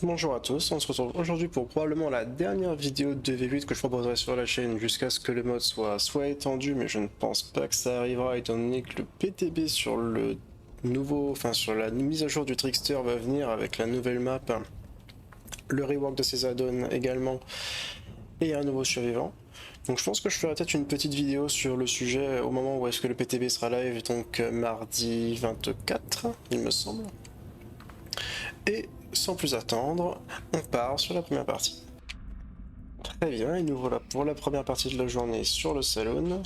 Bonjour à tous, on se retrouve aujourd'hui pour probablement la dernière vidéo de V8 que je proposerai sur la chaîne jusqu'à ce que le mode soit étendu, mais je ne pense pas que ça arrivera étant donné que le PTB sur le nouveau, sur la mise à jour du Trickster va venir avec la nouvelle map, le rework de ses add-ons également et un nouveau survivant. Donc je pense que je ferai peut-être une petite vidéo sur le sujet au moment où est-ce que le PTB sera live, donc mardi 24 il me semble. Et sans plus attendre, on part sur la première partie. Très bien, et nous voilà pour la première partie de la journée sur le saloon.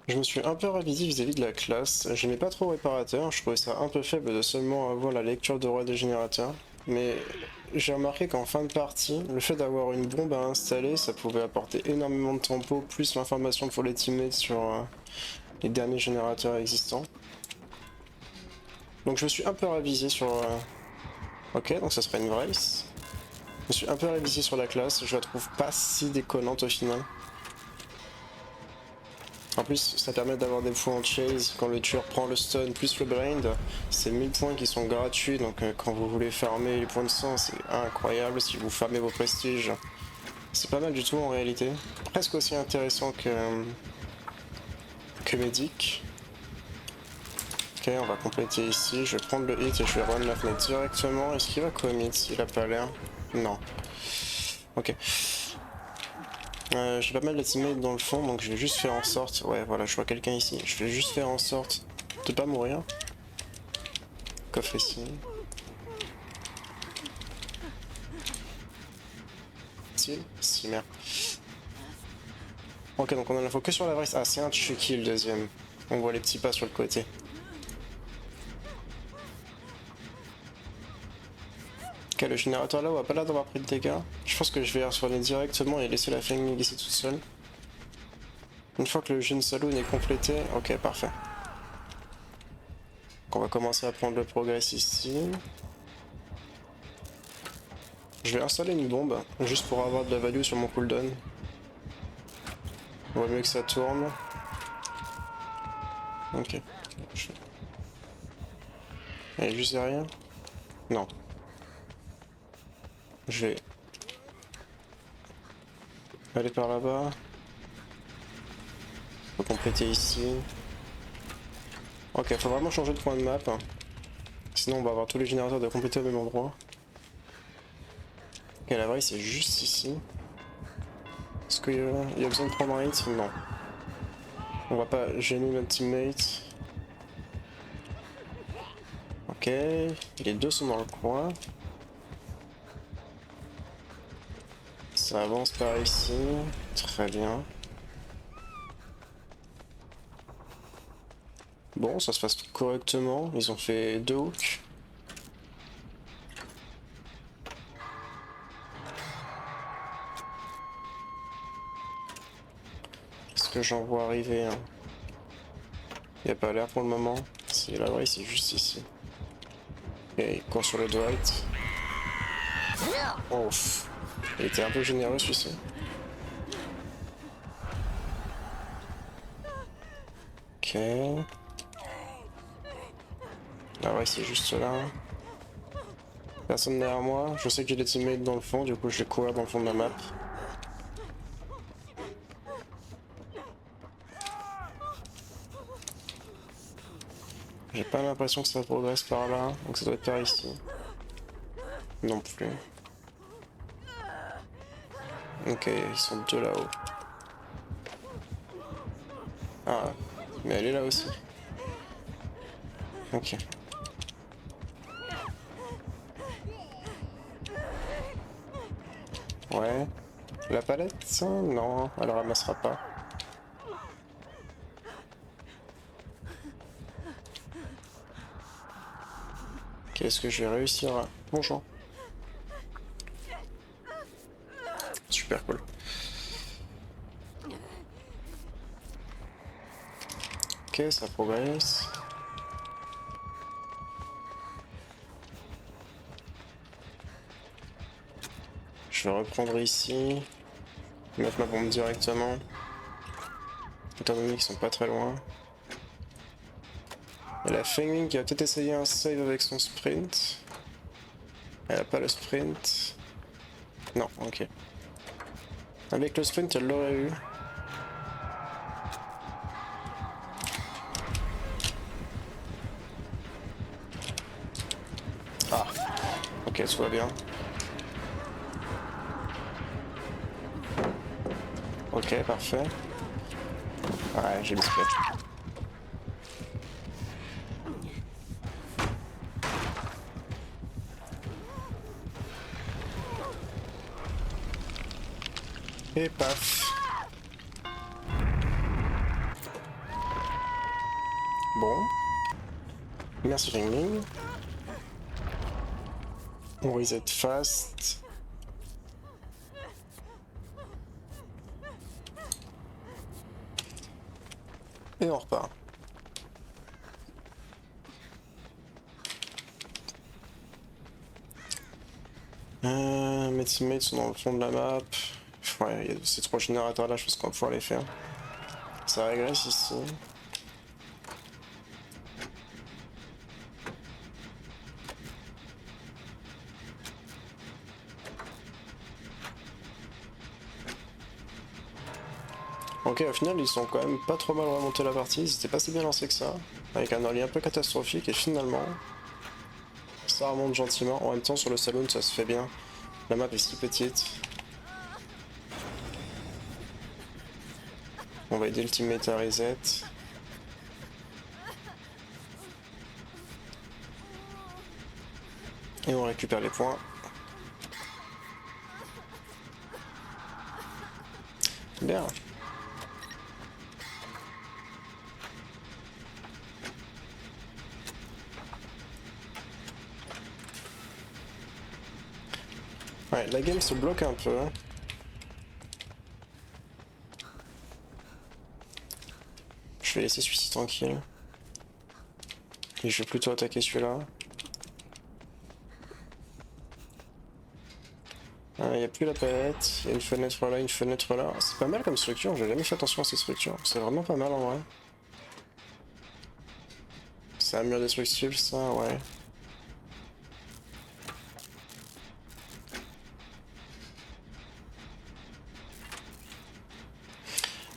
Je me suis un peu ravisé vis-à-vis de la classe. J'aimais pas trop réparateur, je trouvais ça un peu faible de seulement avoir la lecture de roi des générateurs. Mais j'ai remarqué qu'en fin de partie, le fait d'avoir une bombe à installer, ça pouvait apporter énormément de tempo, plus l'information pour les teammates sur les derniers générateurs existants. Donc je me suis un peu ravisé sur... Ok, donc ça serait une Vrace. Je me suis un peu révisé sur la classe, je la trouve pas si déconnante au final. En plus, ça permet d'avoir des points en chase quand le tueur prend le stun plus le blind. C'est 1000 points qui sont gratuits, donc quand vous voulez farmer les points de sang, c'est incroyable si vous farmez vos prestiges. C'est pas mal du tout en réalité. Presque aussi intéressant que Medic. Ok, on va compléter ici. Je vais prendre le hit et je vais run la fenêtre directement. Est-ce qu'il va commit? Il a pas l'air. Non. Ok. J'ai pas mal de teammates dans le fond, donc je vais juste faire en sorte... Ouais, voilà, je vois quelqu'un ici. Je vais juste faire en sorte de pas mourir. Coffre ici. Si, merde. Ok, donc on a l'info que sur la vraie. Ah, c'est un Chucky le deuxième. On voit les petits pas sur le côté. Ok, le générateur là-haut a pas l'air d'avoir pris de dégâts. Je pense que je vais soigner directement et laisser la Feng ici toute seule. Une fois que le jeune saloon est complété, ok, parfait. Donc on va commencer à prendre le progress ici. Je vais installer une bombe, juste pour avoir de la value sur mon cooldown. On voit mieux que ça tourne. Ok. Elle est juste derrière? Non. Je vais aller par là-bas. Faut compléter ici. Ok, faut vraiment changer de point de map. Sinon on va avoir tous les générateurs de compléter au même endroit. Ok, la vraie c'est juste ici. Est-ce qu'il y a besoin de prendre un hit? Non. On va pas gêner notre teammate. Ok, les deux sont dans le coin. Ça avance par ici. Très bien. Bon, ça se passe correctement. Ils ont fait 2 hooks. Est-ce que j'en vois arriver hein? Il n'y a pas l'air pour le moment. C'est la vraie, c'est juste ici. Et il court sur le Dwight. Oh, il était un peu généreux celui-ci. Ok. La vraie, c'est juste là. Personne derrière moi. Je sais que j'ai des teammates dans le fond, du coup je vais courir dans le fond de la map. J'ai pas l'impression que ça progresse par là, donc ça doit être par ici. Non plus. Ok, ils sont deux là-haut. Ah, mais elle est là aussi. Ok. Ouais. La palette? Non, elle ramassera pas. Ok, est-ce que je vais réussir à... Bonjour. Super cool. Ok, ça progresse. Je vais reprendre ici. Mettre ma bombe directement. Étant donné qu'ils sont pas très loin. Et la Feng qui va peut-être essayer un save avec son sprint. Elle a pas le sprint. Non, ok. Avec le sprint, elle l'aurait eu. Ah, ok, tout va bien. Ok, parfait. Ouais, j'ai mis sprint. Et paf. Bon. Merci Ringling. On reset fast. Et on repart. Mes teammates sont dans le fond de la map. Ouais, il y a ces 3 générateurs là, je pense qu'on va pouvoir les faire. Ça régresse ici. Ok, au final, ils sont quand même pas trop mal remontés la partie, ils étaient pas si bien lancés que ça, avec un early un peu catastrophique, et finalement, ça remonte gentiment. En même temps, sur le saloon, ça se fait bien. La map est si petite. On va aider le teammate à reset. Et on récupère les points. Bien. Ouais, la game se bloque un peu. Je vais laisser celui-ci tranquille. Et je vais plutôt attaquer celui-là. Il n'y a plus la palette, il y a une fenêtre là, une fenêtre là. C'est pas mal comme structure, j'ai jamais fait attention à ces structures. C'est vraiment pas mal en vrai. C'est un mur destructible ça, ouais.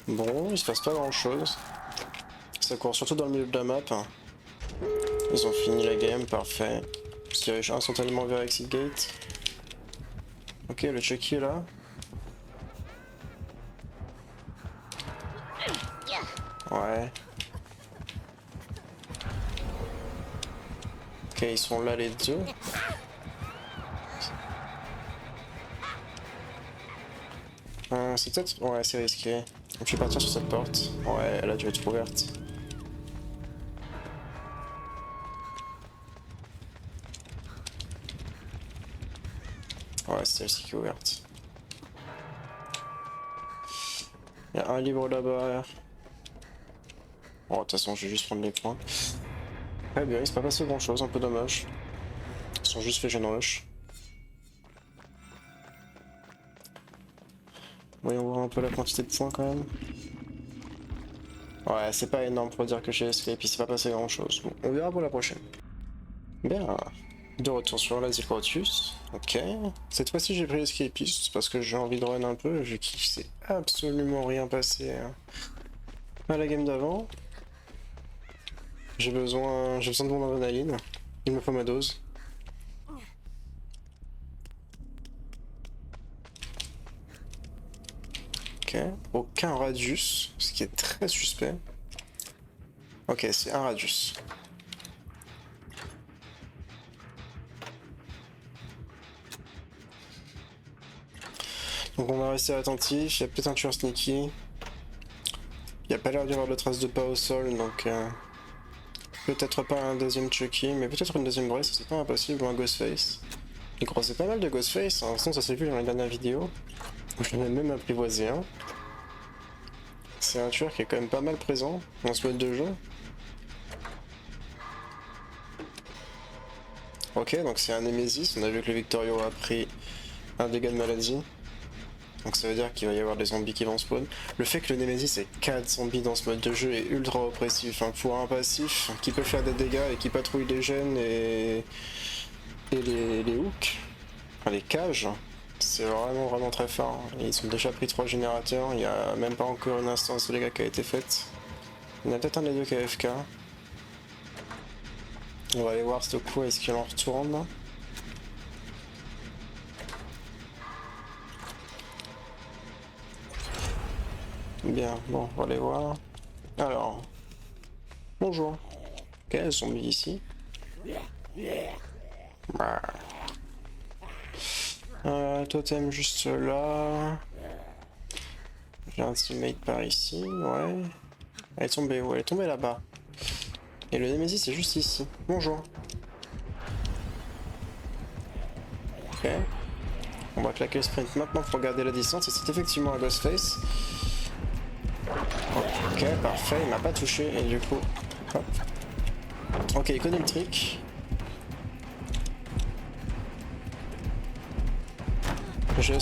Bon, il se passe pas grand chose. Ça court surtout dans le milieu de la map. Ils ont fini la game, parfait. Parce qu'il y avait instantanément vers Exit Gate. Ok, le Chucky est là. Ouais. Ok, ils sont là les deux. C'est peut-être... Ouais, c'est risqué. Donc je vais partir sur cette porte. Ouais, elle a dû être ouverte. Ouais, c'est celle-ci qui est ouverte. Il y a un libre là-bas. Bon, de toute façon, je vais juste prendre les points. Très bien, il s'est pas passé grand-chose, un peu dommage. Ils sont juste fait jeune rush. Voyons voir un peu la quantité de points quand même. Ouais, c'est pas énorme pour dire que j'ai escape, il s'est pas passé grand-chose. Bon, on verra pour la prochaine. Bien. De retour sur l'Asile Proteus. Ok. Cette fois-ci, j'ai pris Escapist parce que j'ai envie de run un peu, vu qu'il s'est absolument rien passé à la game d'avant. J'ai besoin de mon adrénaline. Il me faut ma dose. Ok. Aucun radius, ce qui est très suspect. Ok, c'est un radius. Donc on va rester attentif, il y a peut-être un tueur sneaky. Il n'y a pas l'air d'y avoir de traces de pas au sol, donc peut-être pas un deuxième Chucky, mais peut-être une deuxième brace, c'est pas impossible, ou un Ghostface. Il croisait pas mal de Ghostface, en façon ça s'est vu dans la dernière vidéo, où j'en ai même apprivoisé un. C'est un tueur qui est quand même pas mal présent dans ce mode de jeu. Ok, donc c'est un Nemesis, on a vu que le Victorio a pris un dégât de maladie. Donc ça veut dire qu'il va y avoir des zombies qui vont spawn. Le fait que le Nemesis ait 4 zombies dans ce mode de jeu est ultra oppressif. Pour un passif qui peut faire des dégâts et qui patrouille les gènes et Et les hooks, enfin les cages, c'est vraiment très fort. Et ils ont déjà pris 3 générateurs, il n'y a même pas encore une instance de dégâts qui a été faite. Il y en a peut-être un des deux qui est AFK. On va aller voir ce coup, est-ce qu'il en retourne. Bien, bon, on va aller voir. Alors, bonjour. Ok, zombie ici. Totem juste là. J'ai un teammate par ici, ouais. Elle est tombée où? Elle est tombée là-bas. Et le Nemesis c'est juste ici. Bonjour. Ok. On va claquer le sprint maintenant pour garder la distance. Et c'est effectivement un Ghostface. Ok, parfait. Il m'a pas touché. Et du coup... Hop. Ok, il connaît le trick. J'ai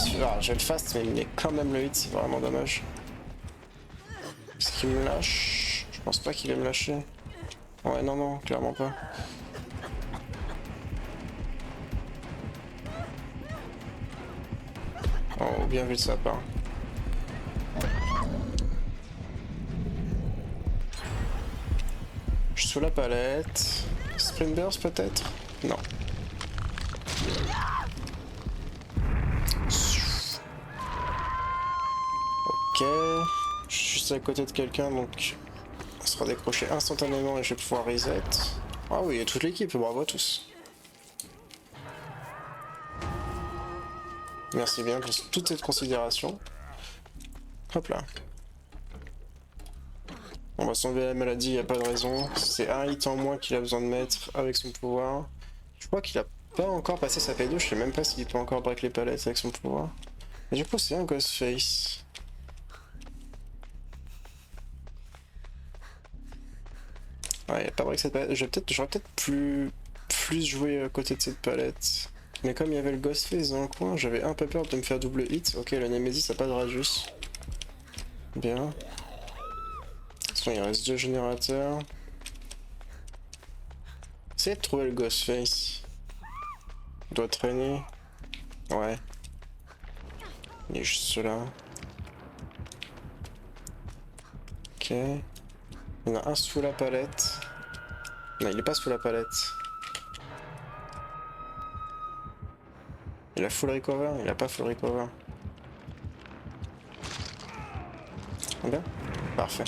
le fast, mais il met quand même le hit. C'est vraiment dommage. Est-ce qu'il me lâche? Je pense pas qu'il va me lâcher. Ouais, non, clairement pas. Oh, bien vu de sa part. Je suis sous la palette. Sprint burst peut-être? Non. Ok. Je suis juste à côté de quelqu'un donc on sera décroché instantanément et je vais pouvoir reset. Ah oui, il y a toute l'équipe, bravo à tous. Merci bien pour toute cette considération. Hop là. On va s'enlever la maladie, y a pas de raison. C'est un hit en moins qu'il a besoin de mettre avec son pouvoir. Je crois qu'il a pas encore passé sa P2, je sais même pas s'il peut encore break les palettes avec son pouvoir. Mais du coup c'est un Ghostface. Ouais, il a pas break cette palette. J'aurais peut-être plus joué à côté de cette palette. Mais comme il y avait le Ghostface dans le coin, j'avais un peu peur de me faire double hit. Ok, le Nemesis a pas de radius. Bien. Il reste 2 générateurs. Essayez de trouver le Ghostface. Il doit traîner. Ouais. Il est juste là. Ok. Il y en a un sous la palette. Non, il est pas sous la palette. Il a full recover? Il a pas full recover. Bien. Parfait.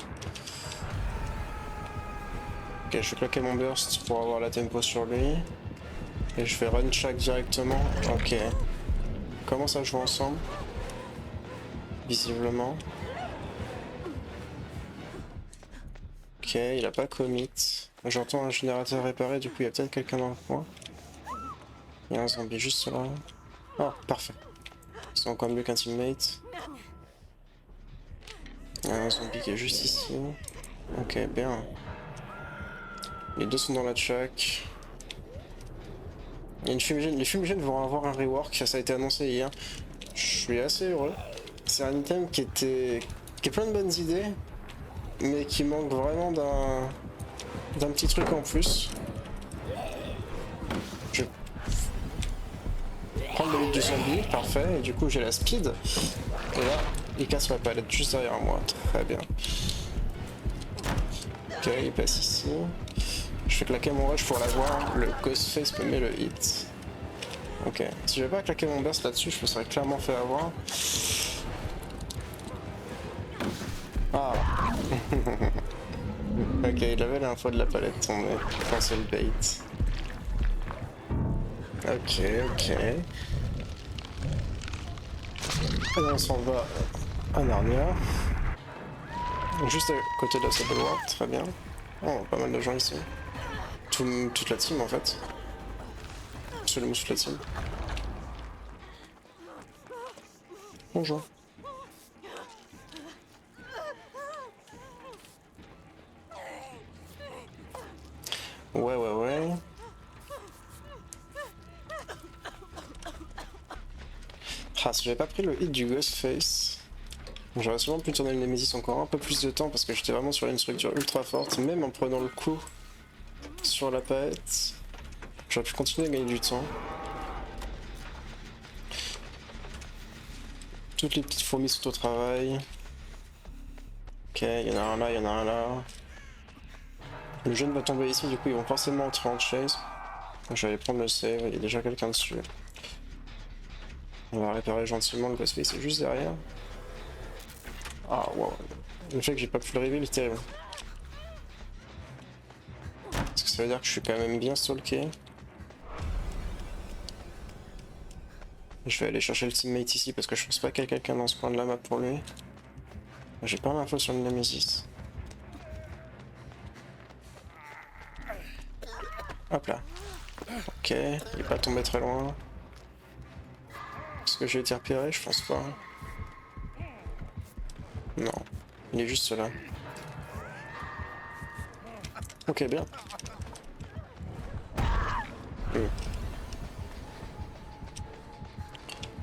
Ok, je vais claquer mon burst pour avoir la tempo sur lui. Et je vais run shack directement. Ok. Comment ça joue ensemble? Visiblement. Ok, il a pas commit. J'entends un générateur réparé, du coup il y a peut-être quelqu'un dans le coin. Il y a un zombie juste là. Oh, parfait. C'est encore mieux qu'un teammate. Il y a un zombie qui est juste ici. Ok, bien. Les deux sont dans la shack. Il y a une fumigène. Les fumigènes vont avoir un rework, ça a été annoncé hier. Je suis assez heureux. C'est un item qui est plein de bonnes idées, mais qui manque vraiment d'un petit truc en plus. Je prends le hit du zombie, parfait, et du coup j'ai la speed. Et là, il casse ma palette juste derrière moi, très bien. Ok, il passe ici. Je fais claquer mon rush pour l'avoir, le Ghostface me met le hit. Ok, si j'avais pas claqué mon burst là-dessus, je me serais clairement fait avoir. Ah. Ok, il avait l'info de la palette tombée. Enfin, c'est le bait. Ok. Et on s'en va à Narnia. Juste à côté de la Sable World, très bien. Oh, pas mal de gens ici. Toute la team en fait. Absolument toute la team. Bonjour. Ouais. Ah, si j'avais pas pris le hit du Ghostface, j'aurais sûrement pu tourner le Nemesis encore un peu plus de temps parce que j'étais vraiment sur une structure ultra forte, même en prenant le coup sur la palette. J'aurais pu continuer à gagner du temps. Toutes les petites fourmis sont au travail. Ok, il y en a un là, il y en a un là. Le jeune va tomber ici, du coup ils vont forcément entrer en chaise. Je vais aller prendre le save, il y a déjà quelqu'un dessus. On va réparer gentiment le Ghostface, c'est juste derrière. Ah wow. Le fait que j'ai pas pu le reveal est terrible. Parce que ça veut dire que je suis quand même bien stalké. Je vais aller chercher le teammate ici parce que je pense pas qu'il y a quelqu'un dans ce coin de la map pour lui. J'ai pas l'info sur le Nemesis. Hop là. Ok, il est pas tombé très loin. Est-ce que j'ai été repéré? Je pense pas. Non, il est juste là. Ok, bien.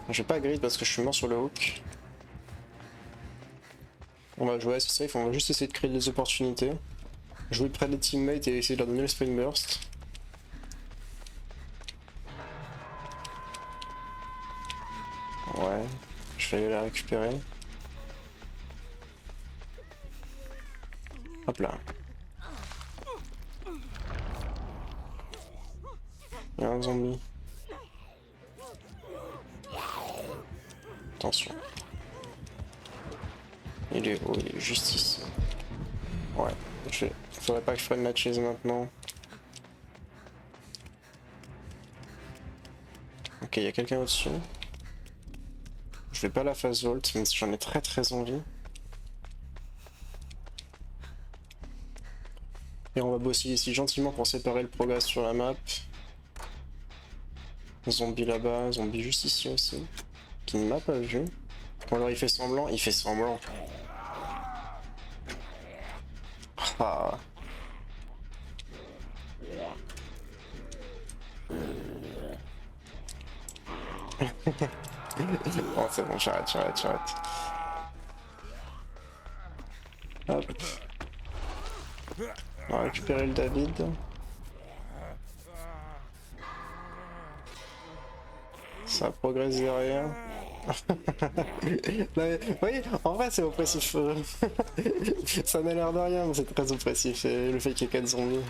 Je vais pas grid parce que je suis mort sur le hook. On va jouer assez safe, on va juste essayer de créer des opportunités. Jouer près des teammates et essayer de leur donner le spring burst. Ouais, je vais aller la récupérer. Hop là. Il y a un zombie. Attention. Il est où? Il est juste ici. Ouais, faudrait pas que je prenne la chaise maintenant. Ok, il y a quelqu'un au-dessus. Je vais pas la phase volt, même si j'en ai très envie. Et on va bosser ici gentiment pour séparer le progrès sur la map. Zombie là-bas, zombie juste ici aussi. Qui ne m'a pas vu. Ou alors il fait semblant, il fait semblant. Ah. Bon, c'est bon, j'arrête. Hop. On va récupérer le David. Ça progresse derrière. Vous voyez, en vrai c'est oppressif. Ça n'a l'air de rien, mais c'est très oppressif. Et le fait qu'il y ait 4 zombies.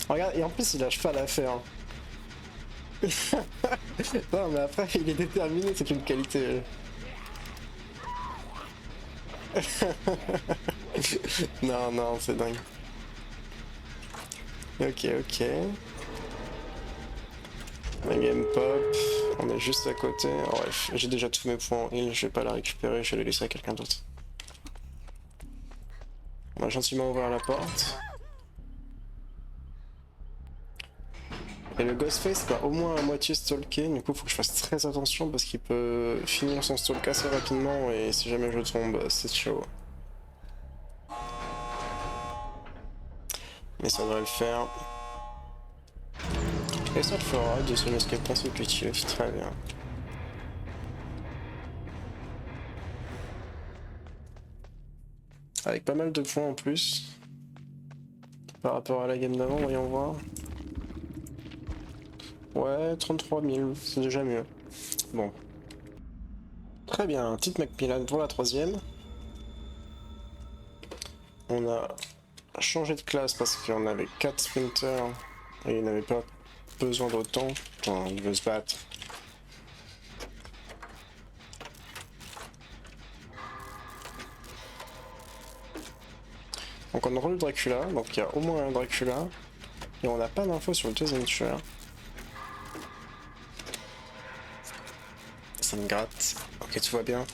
Regarde, et en plus il lâche pas l'affaire. Non mais après il est déterminé, c'est une qualité. Non, c'est dingue. Ok. La game pop, on est juste à côté. Oh, bref, j'ai déjà tous mes points en heal, je vais pas la récupérer, je vais les laisser à quelqu'un d'autre. On va gentiment ouvrir la porte. Et le Ghostface va au moins à moitié stalker, du coup faut que je fasse très attention parce qu'il peut finir son stalk assez rapidement et si jamais je tombe, c'est chaud. Mais ça devrait le faire. Et ça le fera, deuxième escape consécutif, très bien. Avec pas mal de points en plus. Par rapport à la game d'avant, voyons voir. Ouais, 33 000, c'est déjà mieux. Bon. Très bien, petite Macmillan pour la troisième. On a changé de classe parce qu'on avait 4 sprinters et il n'avait pas besoin d'autant. Enfin, il veut se battre. Donc on enroule le Dracula, donc il y a au moins un Dracula. Et on n'a pas d'infos sur le deuxième tueur. Ça me gratte. Ok, tout va bien.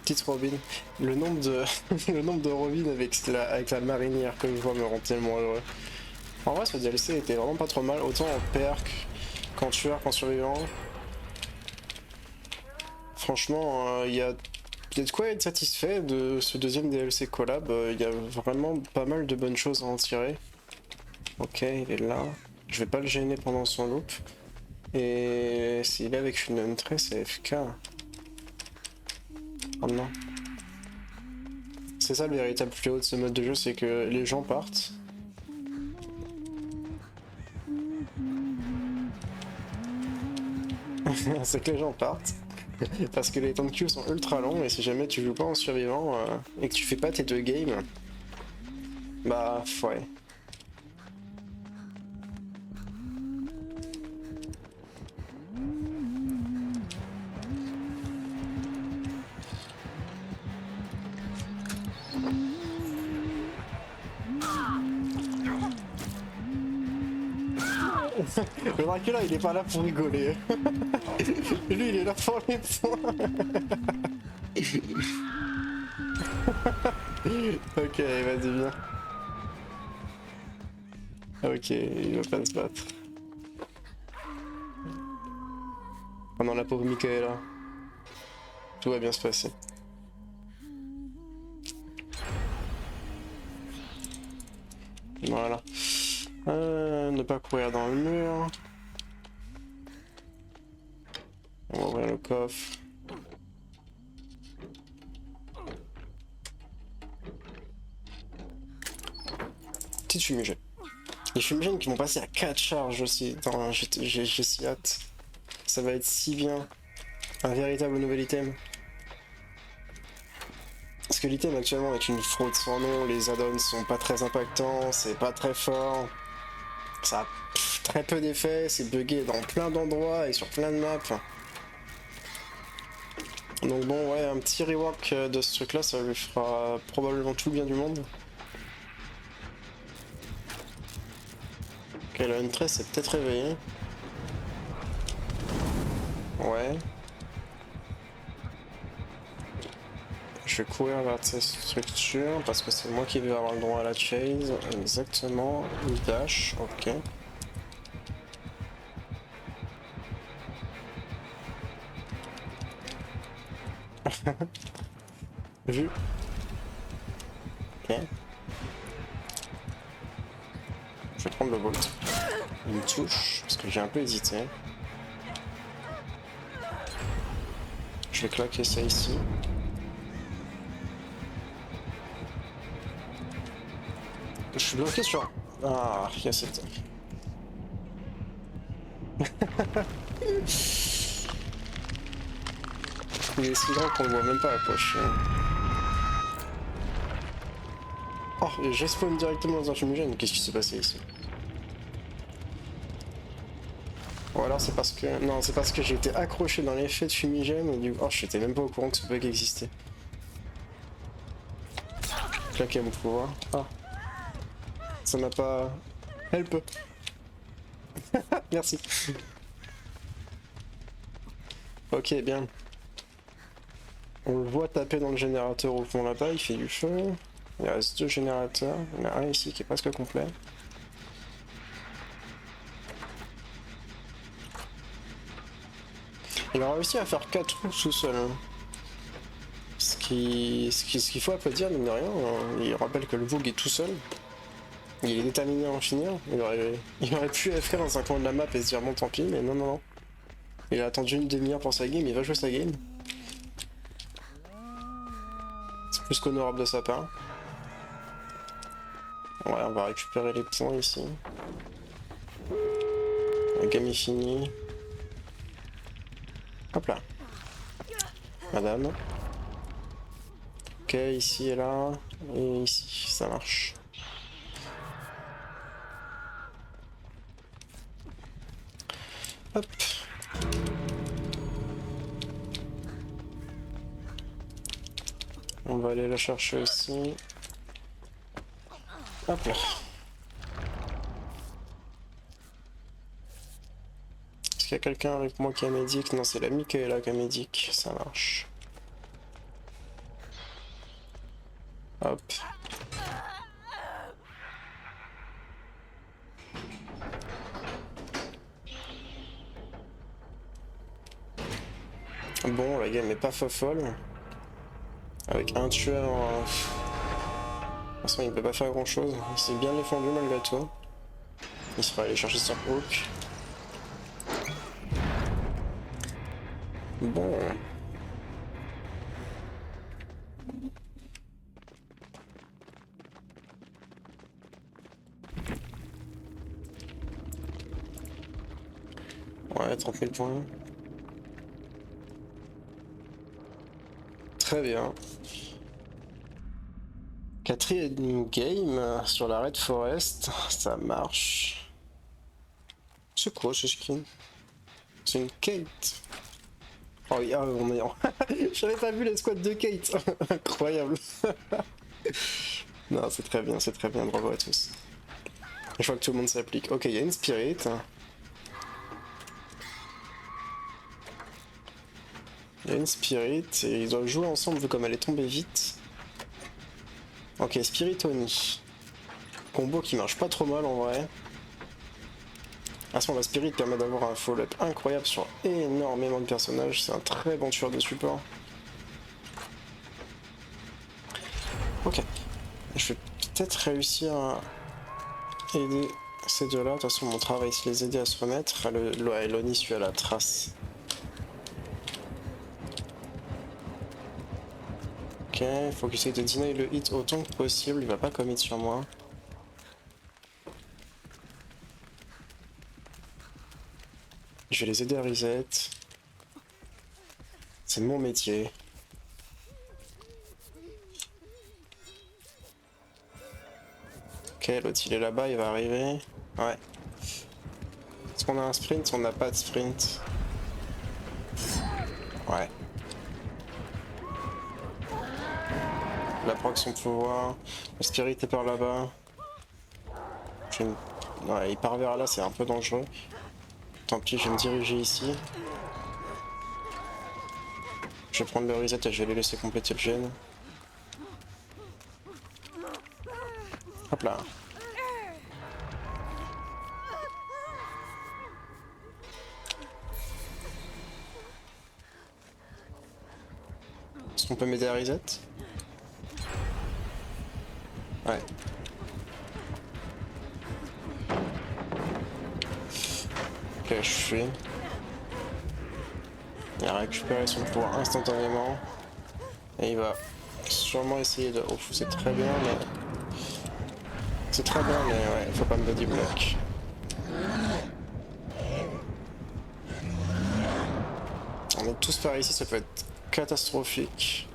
Petite Robin. Le nombre de, le nombre de Robin avec la marinière que je vois me rend tellement heureux. En vrai, ce DLC était vraiment pas trop mal, autant en perk, qu'en tueur, qu'en survivant. Franchement, il y a peut-être quoi être satisfait de ce deuxième DLC collab. Il y a vraiment pas mal de bonnes choses à en tirer. Ok, il est là. Je vais pas le gêner pendant son loop. Et s'il est avec une Huntress, c'est FK. Oh non. C'est ça le véritable fléau de ce mode de jeu, c'est que les gens partent. C'est que les gens partent. Parce que les temps de queue sont ultra longs et si jamais tu joues pas en survivant et que tu fais pas tes 2 games, bah ouais. Le Dracula il est pas là pour rigoler. Lui il est là pour les points. Ok, vas-y viens. Ok, il va pas se battre. Oh non, la pauvre Michaela. Tout va bien se passer. Voilà. Ne pas courir dans le mur. On va ouvrir le coffre. Petite fumigène. Les fumigènes qui vont passer à 4 charges aussi. J'ai si hâte. Ça va être si bien. Un véritable nouvel item. Parce que l'item actuellement est une fraude sans nom, les add-ons sont pas très impactants, c'est pas très fort. Ça a très peu d'effets, c'est buggé dans plein d'endroits et sur plein de maps. Donc bon ouais, un petit rework de ce truc là, ça lui fera probablement tout le bien du monde. Ok, la N13 s'est peut-être réveillée. Ouais. Je vais courir vers cette structure parce que c'est moi qui vais avoir le droit à la chase. Exactement. Dash, ok. Vu. Ok. Je vais prendre le bolt. Une touche, parce que j'ai un peu hésité. Je vais claquer ça ici. Je suis bloqué sur... Ah, il y a cette... Il est si grand qu'on le voit même pas approcher. Oh, j'ai spawn directement dans un fumigène. Qu'est-ce qui s'est passé ici? Ou alors c'est parce que... Non, c'est parce que j'ai été accroché dans l'effet de fumigène et du coup... Oh, j'étais même pas au courant que ce bug existait. Claquer à mon pouvoir. Ah. Ça m'a pas... Help. Merci. Ok, bien. On le voit taper dans le générateur au fond là-bas, il fait du feu. Il reste 2 générateurs. Il y en a un ici qui est presque complet. Il a réussi à faire 4 trous tout seul. Hein. Ce qu'il faut applaudir, mine de rien. Hein. Il rappelle que le Vogue est tout seul. Il est déterminé à en finir. Il aurait pu FK dans un coin de la map et se dire bon tant pis, mais non, non, non. Il a attendu une demi-heure pour sa game, il va jouer sa game. C'est plus qu'honorable de sa part. Ouais, on va récupérer les points ici. La game est finie. Hop là. Madame. Ok, ici et là. Et ici, ça marche. Hop. On va aller la chercher aussi. Hop là. Est-ce qu'il y a quelqu'un avec moi qui a médic? Non, c'est la Michaela qui a médic. Ça marche. Hop. Bon, la game est pas folle. Avec un tueur... De toute façon, il peut pas faire grand chose. Il s'est bien défendu malgré tout. Il sera allé chercher son hook. Bon. Ouais, 30 000 points. Très bien. Quatrième game sur la Red Forest, ça marche. C'est quoi ce skin? C'est une Kate. Oh oui, ah, on est en... J'avais pas vu les squads de Kate. Incroyable. Non, c'est très bien, bravo à tous. Je vois que tout le monde s'applique. Ok, il y a une Spirit. Il y a une Spirit et ils doivent jouer ensemble vu comme elle est tombée vite. Ok, Spirit Oni. Combo qui marche pas trop mal en vrai. À ce moment, la Spirit permet d'avoir un follow-up incroyable sur énormément de personnages. C'est un très bon tueur de support. Ok. Je vais peut-être réussir à aider ces deux-là. De toute façon, mon travail, c'est les aider à se remettre. L'Oni suit à la trace. Ok, il faut que j'essaye de deny le hit autant que possible. Il va pas commit sur moi. Je vais les aider à reset. C'est mon métier. Ok, l'autre il est là-bas, il va arriver. Ouais. Est-ce qu'on a un sprint? On n'a pas de sprint. Ouais. La proc son pouvoir. Le spirit est par là-bas. Ouais, il part vers là, c'est un peu dangereux. Tant pis, je vais me diriger ici. Je vais prendre le reset et je vais les laisser compléter le gène. Hop là. Est-ce qu'on peut m'aider à reset? Ouais. Ok, je suis. Il a récupéré son pouvoir instantanément. Et il va sûrement essayer de... Ouf, c'est très bien, mais... C'est très bien, mais ouais, il faut pas me body block. On est tous par ici, ça peut être catastrophique.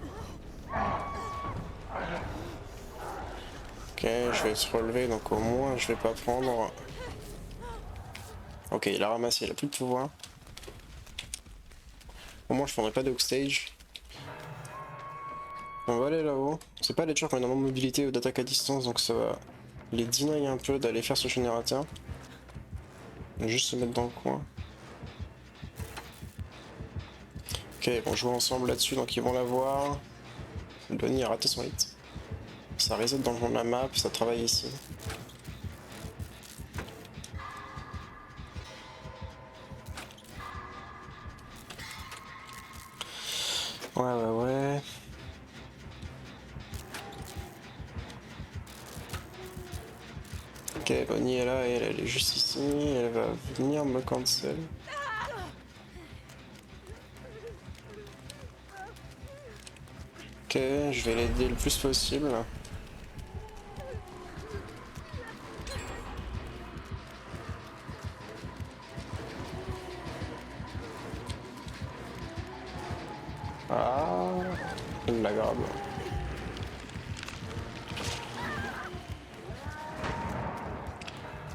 Ok, je vais se relever, donc au moins je vais pas prendre... Ok, il a ramassé, il a plus de pouvoir. Au moins je prendrai pas de hook-stage. On va aller là-haut. C'est pas les tueurs qui ont énormément de mobilité ou d'attaque à distance, donc ça va les deny un peu d'aller faire ce générateur. Juste se mettre dans le coin. Ok, ils vont jouer ensemble là-dessus, donc ils vont l'avoir. Donnie a raté son hit. Ça reset dans le fond de la map, ça travaille ici. Ouais. Ok, Bonnie est là et elle est juste ici. Elle va venir me cancel. Ok, je vais l'aider le plus possible. Ah, il la grabe.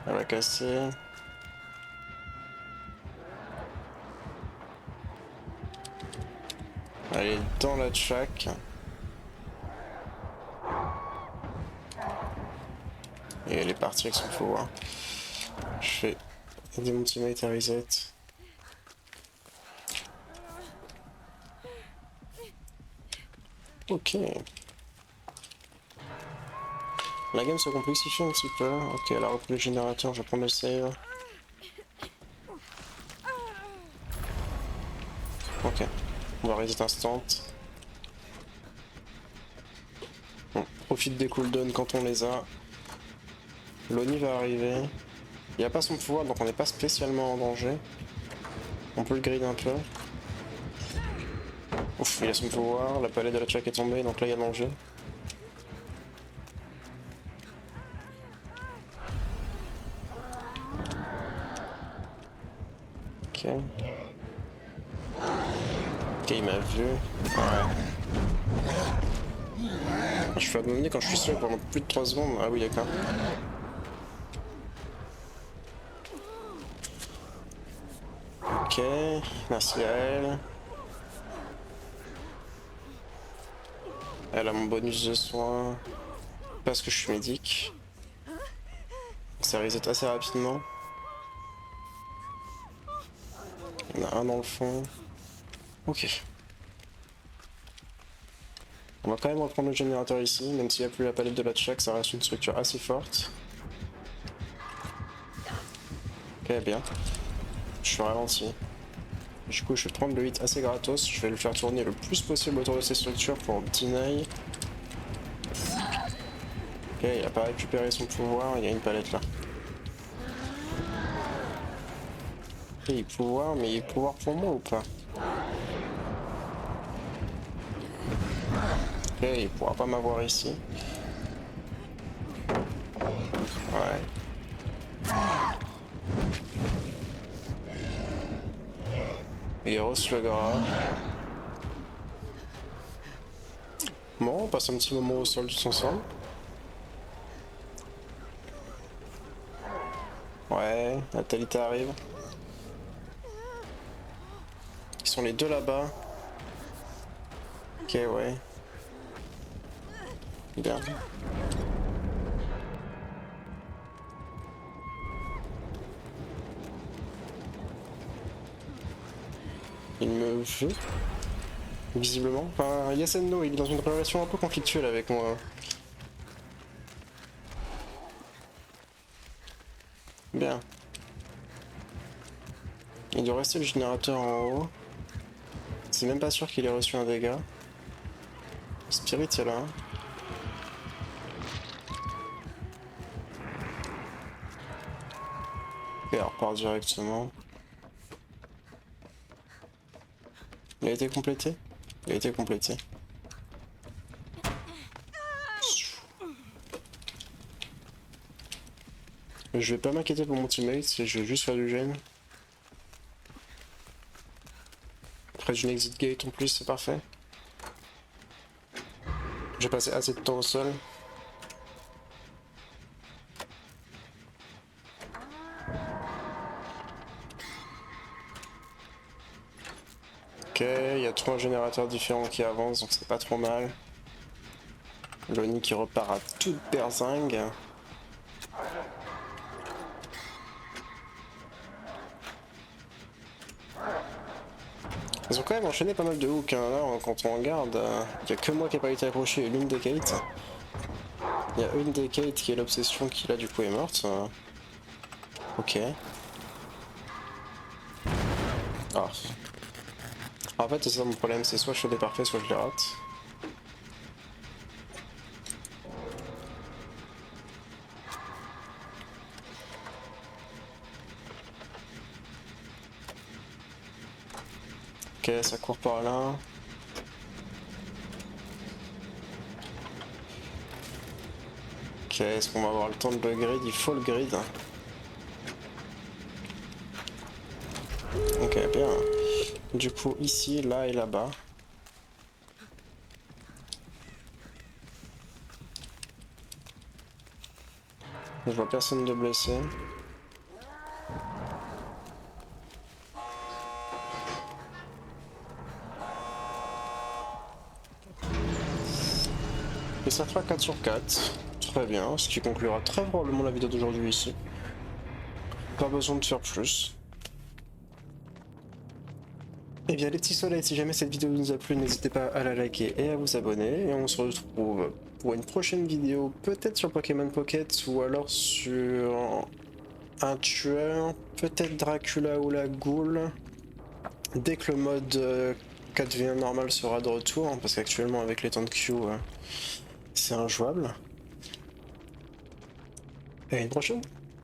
Elle va casser. Elle est dans la track. Et elle est partie avec son pouvoir. Je vais aider mon teammate à reset. Ok. La game se complexifie un petit peu. Ok, elle a repris le générateur, je vais prendre le save. Ok, on va reset instant. On profite des cooldowns quand on les a. L'Oni va arriver. Il a pas son pouvoir, donc on n'est pas spécialement en danger. On peut le grid un peu. Ouf, il a son pouvoir, la palette de la track est tombée, donc là il y a danger. Ok, Ok. Ok, il m'a vu. Ouais. Je fais abandonner quand je suis seul pendant plus de 3 secondes. Ah oui, d'accord. Ok, merci à elle. Elle a mon bonus de soins. Parce que je suis médic. Ça reset assez rapidement. Il y en a un dans le fond. Ok. On va quand même reprendre le générateur ici, même s'il n'y a plus la palette de Latchak, ça reste une structure assez forte. Ok, bien. Je suis ralenti. Du coup, je vais prendre le hit assez gratos. Je vais le faire tourner le plus possible autour de ces structures pour deny. Ok, il a pas récupéré son pouvoir, il y a une palette là. Ok, il pouvoir, mais il est pouvoir pour moi ou pas? Ok, il pourra pas m'avoir ici. Ouais. Et Ross le gras. Bon, on passe un petit moment au sol tous ensemble. Ouais, la Talita arrive. Ils sont les deux là-bas. Ok, ouais. Bien. Il me veut. Visiblement. Enfin, Yaseno, il est dans une relation un peu conflictuelle avec moi. Bien. Il doit rester le générateur en haut. C'est même pas sûr qu'il ait reçu un dégât. Spirit, il est là. Et on repart directement. Il a été complété? Il a été complété. Je vais pas m'inquiéter pour mon teammate, je vais juste faire du gêne. Près d'une exit gate en plus, c'est parfait. J'ai passé assez de temps au sol. Ok, il y a 3 générateurs différents qui avancent, donc c'est pas trop mal. Loni qui repart à toute berzingue. Ils ont quand même enchaîné pas mal de hooks, hein. Là, quand on regarde, il y a que moi qui n'ai pas été accroché et l'une des Kate. Il y a une des Kate qui est l'obsession qui là du coup est morte. Ok. Ah. En fait, c'est ça mon problème, c'est soit je fais des parfaits, soit je les rate. Ok, ça court par là. Ok, est-ce qu'on va avoir le temps de le grid? Il faut le grid. Ok, bien. Du coup, ici, là et là-bas. Je vois personne de blessé. Et ça fera 4 sur 4. Très bien, ce qui conclura très probablement la vidéo d'aujourd'hui ici. Pas besoin de faire plus. Et bien les petits soleils, si jamais cette vidéo vous a plu, n'hésitez pas à la liker et à vous abonner. Et on se retrouve pour une prochaine vidéo, peut-être sur Pokémon Pocket ou alors sur un tueur, peut-être Dracula ou la Ghoul. Dès que le mode 4v1 normal sera de retour, hein, parce qu'actuellement avec les temps de queue, c'est injouable. Et à une prochaine.